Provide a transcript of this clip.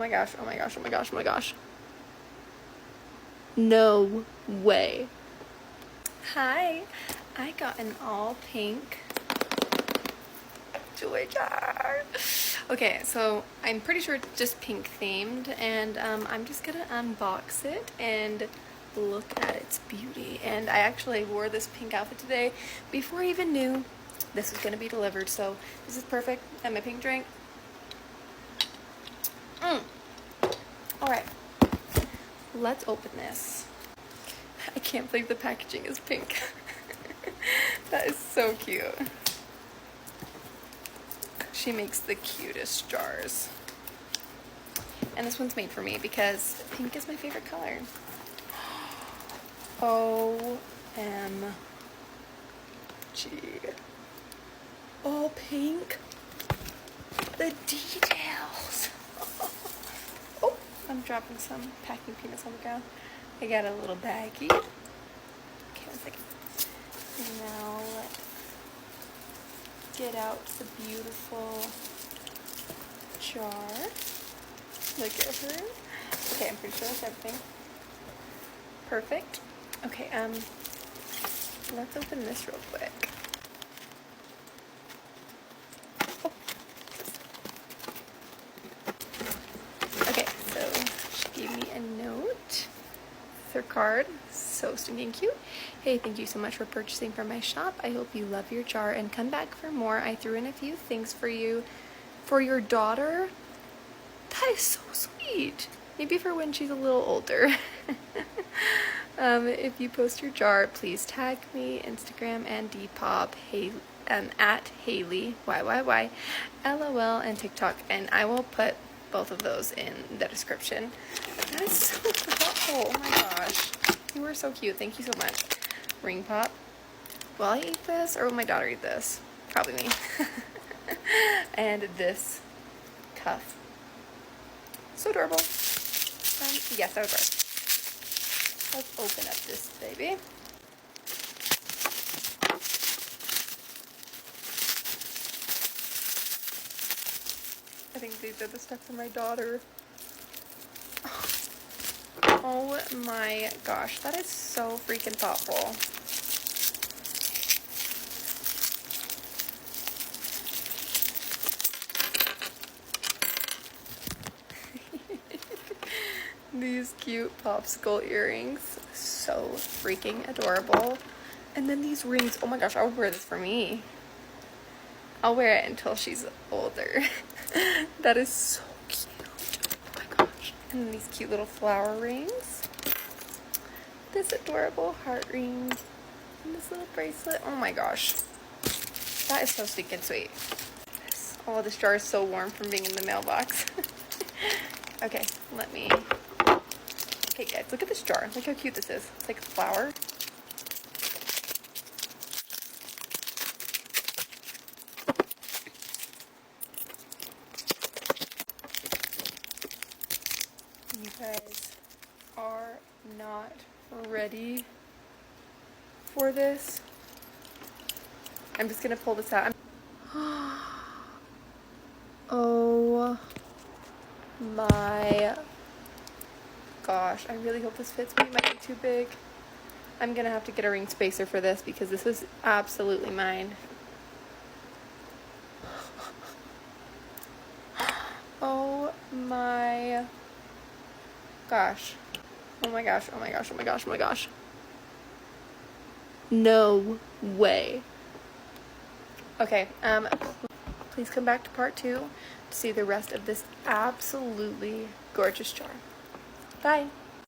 Oh my gosh, oh my gosh, oh my gosh, oh my gosh. No way. Hi, I got an all pink joy jar. Okay, so I'm pretty sure it's just pink themed, and I'm just gonna unbox it and look at its beauty. And I actually wore this pink outfit today before I even knew this was gonna be delivered, so this is perfect. And my pink drink. Alright, let's open this. I can't believe the packaging is pink. That is so cute. She makes the cutest jars. And this one's made for me because pink is my favorite color. OMG. All pink. The details. Oh, I'm dropping some packing peanuts on the ground. I got a little baggie. Okay, 1 second. Now let's get out the beautiful jar. Look at her. Okay, I'm pretty sure that's everything. Perfect. Okay, let's open this real quick. Oh. Okay, so she gave me a note. Her card, so stinking cute. Hey, thank you so much for purchasing from my shop. I hope you love your jar and come back for more. I threw in a few things for you for your daughter. That is so sweet. Maybe for when she's a little older. If you post your jar, please tag me, Instagram and Depop, at Haley YYY, LOL, and TikTok, and I will put both of those in the description. That is so thoughtful. Oh my gosh. You are so cute. Thank you so much. Ring pop. Will I eat this or will my daughter eat this? Probably me. And this cuff. So adorable. Yes, I would wear. Let's open up this baby. I think these are the stuff for my daughter. Oh my gosh, that is so freaking thoughtful. These cute popsicle earrings, so freaking adorable. And then these rings, oh my gosh, I would wear this for me. I'll wear it until she's older. That is so cute. Oh my gosh. And then these cute little flower rings. This adorable heart ring. And this little bracelet. Oh my gosh. That is so stinking sweet. Oh, this jar is so warm from being in the mailbox. Okay, let me... Okay guys, look at this jar. Look how cute this is. It's like a flower. You guys are not ready for this. I'm just gonna pull this out. Oh my gosh, I really hope this fits me. It might be too big. I'm gonna have to get a ring spacer for this because this is absolutely mine. Oh my gosh. Oh my gosh, oh my gosh, oh my gosh, oh my gosh. No way. Okay, please come back to part 2 to see the rest of this absolutely gorgeous jar. Bye.